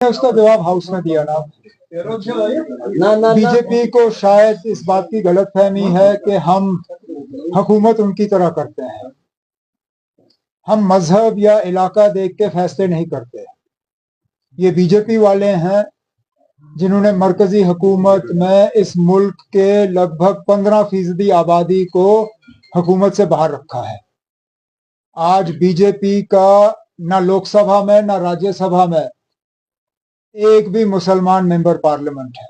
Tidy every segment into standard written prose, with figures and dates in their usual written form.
उसका जवाब हाउस में दिया ना। बीजेपी को शायद इस बात की गलतफहमी है कि हम हुकूमत उनकी तरह करते हैं। हम मजहब या इलाका देख के फैसले नहीं करते। ये बीजेपी वाले हैं जिन्होंने मरकजी हुकूमत में इस मुल्क के लगभग 15% आबादी को हुकूमत से बाहर रखा है। आज बीजेपी का ना लोकसभा में ना राज्यसभा में एक भी मुसलमान मेंबर पार्लियामेंट है।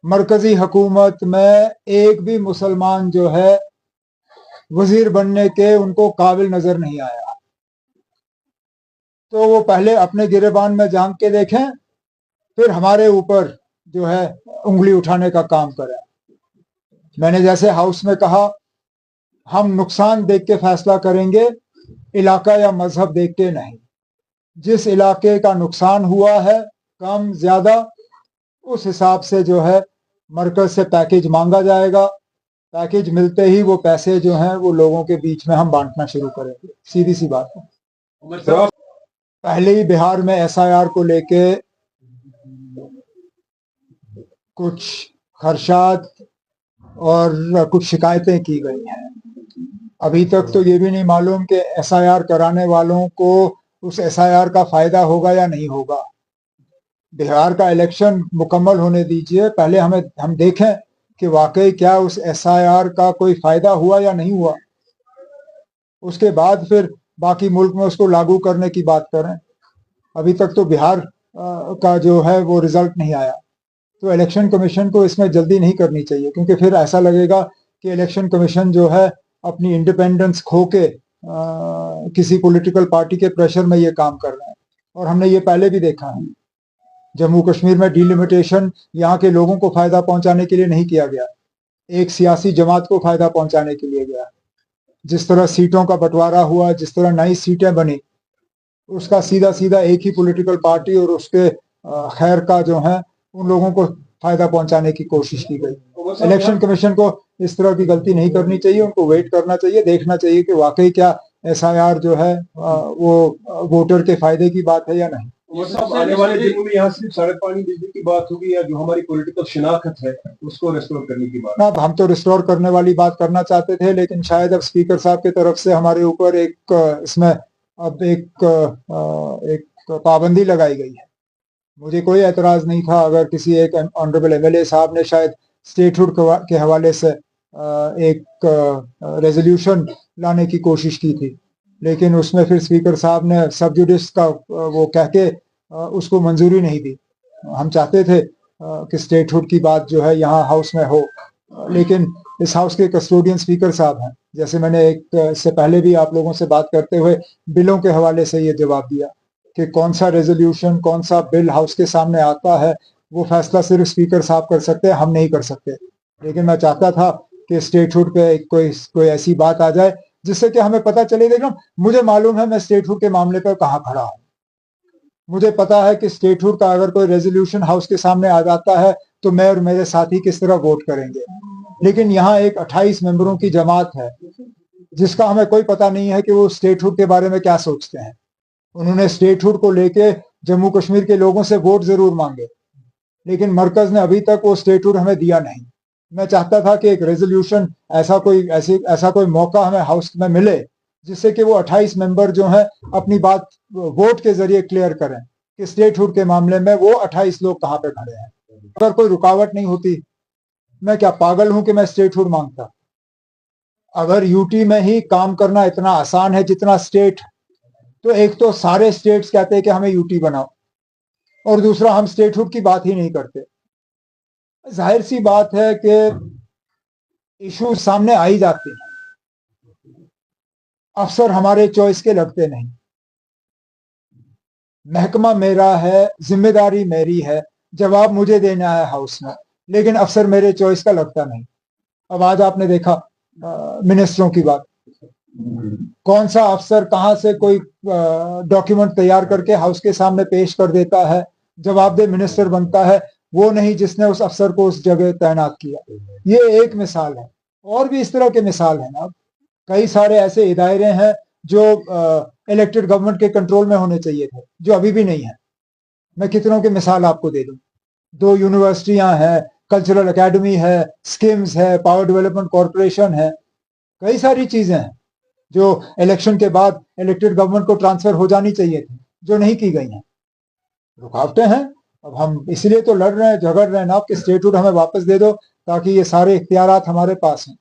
मरकजी हुकूमत में एक भी मुसलमान जो है वजीर बनने के उनको काबिल नजर नहीं आया। तो वो पहले अपने गिरेबान में झांक के देखें, फिर हमारे ऊपर जो है उंगली उठाने का काम करें। मैंने जैसे हाउस में कहा, हम नुकसान देख के फैसला करेंगे, इलाका या मजहब देख के नहीं। जिस इलाके का नुकसान हुआ है कम ज्यादा, उस हिसाब से जो है मरकज से पैकेज मांगा जाएगा। पैकेज मिलते ही वो पैसे जो हैं वो लोगों के बीच में हम बांटना शुरू करेंगे। सीधी सी बात है। पहले ही बिहार में एसआईआर को लेके कुछ खदशात और कुछ शिकायतें की गई हैं। अभी तक तो ये भी नहीं मालूम कि एसआईआर कराने वालों को उस एसआईआर का फायदा होगा या नहीं होगा। बिहार का इलेक्शन मुकम्मल होने दीजिए, पहले हम देखें कि वाकई क्या उस एसआईआर का कोई फायदा हुआ या नहीं हुआ। उसके बाद फिर बाकी मुल्क में उसको लागू करने की बात करें। अभी तक तो बिहार का जो है वो रिजल्ट नहीं आया। तो इलेक्शन कमीशन को इसमें जल्दी नहीं करनी चाहिए, क्योंकि फिर ऐसा लगेगा कि इलेक्शन कमीशन जो है अपनी इंडिपेंडेंस खो के किसी पॉलिटिकल पार्टी के प्रेशर में ये काम कर रहे हैं। और हमने ये पहले भी देखा है। जम्मू कश्मीर में डिलिमिटेशन यहाँ के लोगों को फायदा पहुंचाने के लिए नहीं किया गया, एक सियासी जमात को फायदा पहुंचाने के लिए गया। जिस तरह सीटों का बंटवारा हुआ, जिस तरह नई सीटें बनी, उसका सीधा सीधा एक ही पॉलिटिकल पार्टी और उसके खैर का जो है उन लोगों को फायदा पहुंचाने की कोशिश की गई। इलेक्शन कमीशन को इस तरह की गलती नहीं करनी चाहिए। उनको वेट करना चाहिए, देखना चाहिए कि वाकई क्या एसआईआर जो है वो वोटर के फायदे की बात है या नहीं। वो सब आने वाले दिनों में यहाँ सिर्फ सड़क, पानी, बिजली की बात होगी या जो हमारी पॉलिटिकल शिनाख्त है उसको रिस्टोर करने की बात? ना, हम तो रिस्टोर करने वाली बात करना चाहते थे, लेकिन शायद अब स्पीकर साहब की तरफ से हमारे ऊपर इसमें अब एक पाबंदी लगाई गई है। मुझे कोई एतराज नहीं था अगर किसी एक ऑनरेबल एमएलए साहब ने शायद स्टेटहुड के हवाले से एक रेजोल्यूशन लाने की कोशिश की थी, लेकिन उसमें फिर स्पीकर साहब ने सब जुडिस का वो कह के उसको मंजूरी नहीं दी। हम चाहते थे कि स्टेटहुड की बात जो है यहाँ हाउस में हो, लेकिन इस हाउस के कस्टोडियन स्पीकर साहब हैं। जैसे मैंने इससे पहले भी आप लोगों से बात करते हुए बिलों के हवाले से ये जवाब दिया कि कौन सा रेजोल्यूशन, कौन सा बिल हाउस के सामने आता है, वो फैसला सिर्फ स्पीकर साहब कर सकते हैं, हम नहीं कर सकते। लेकिन मैं चाहता था कि स्टेटहुड पे कोई ऐसी बात आ जाए जिससे कि हमें पता चले। देखो, मुझे मालूम है मैं स्टेटहुड के मामले पर कहाँ खड़ा हूँ। मुझे पता है कि स्टेटहुड का अगर कोई रेजोल्यूशन हाउस के सामने आ जाता है तो मैं और मेरे साथी किस तरह वोट करेंगे। लेकिन यहाँ एक 28 मेंबरों की जमात है जिसका हमें कोई पता नहीं है कि वो स्टेटहुड के बारे में क्या सोचते हैं। उन्होंने स्टेटहुड को लेके जम्मू कश्मीर के लोगों से वोट जरूर मांगे, लेकिन मरकज ने अभी तक वो स्टेटहुड हमें दिया नहीं। मैं चाहता था कि एक रेजोल्यूशन, ऐसा कोई मौका हमें हाउस में मिले जिससे कि वो 28 मेंबर जो हैं अपनी बात वोट के जरिए क्लियर करें कि स्टेटहुड के मामले में वो 28 लोग कहाँ पे खड़े हैं। अगर कोई रुकावट नहीं होती, मैं क्या पागल हूं कि मैं स्टेटहुड मांगता? अगर यूटी में ही काम करना इतना आसान है जितना स्टेट, तो एक तो सारे स्टेट्स कहते हैं कि हमें यूटी बनाओ, और दूसरा हम स्टेटहुड की बात ही नहीं करते। जाहिर सी बात है कि इशू सामने आ ही जाते हैं, अफसर हमारे चॉइस के लगते नहीं। महकमा मेरा है, जिम्मेदारी मेरी है, जवाब मुझे देना है हाउस में, लेकिन अफसर मेरे चॉइस का लगता नहीं। अब आज आपने देखा मिनिस्टरों की बात, कौन सा अफसर कहां से कोई डॉक्यूमेंट तैयार करके हाउस के सामने पेश कर देता है, जवाबदेह मिनिस्टर बनता है वो नहीं जिसने उस अफसर को उस जगह तैनात किया। ये एक मिसाल है, और भी इस तरह के मिसाल है ना। कई सारे ऐसे इदारे हैं जो इलेक्टेड गवर्नमेंट के कंट्रोल में होने चाहिए थे, जो अभी भी नहीं है। मैं कितनों की मिसाल आपको दे दूं। 2 यूनिवर्सिटियां हैं, कल्चरल एकेडमी है, स्किम्स है, पावर डेवलपमेंट कॉरपोरेशन है, कई सारी चीजें हैं जो इलेक्शन के बाद इलेक्टेड गवर्नमेंट को ट्रांसफर हो जानी चाहिए थी, जो नहीं की गई हैं। रुकावटें हैं। अब हम इसलिए तो लड़ रहे हैं, झगड़ रहे हैं ना कि स्टेटहुड हमें वापस दे दो, ताकि ये सारे इख्तियारात हमारे पास हैं।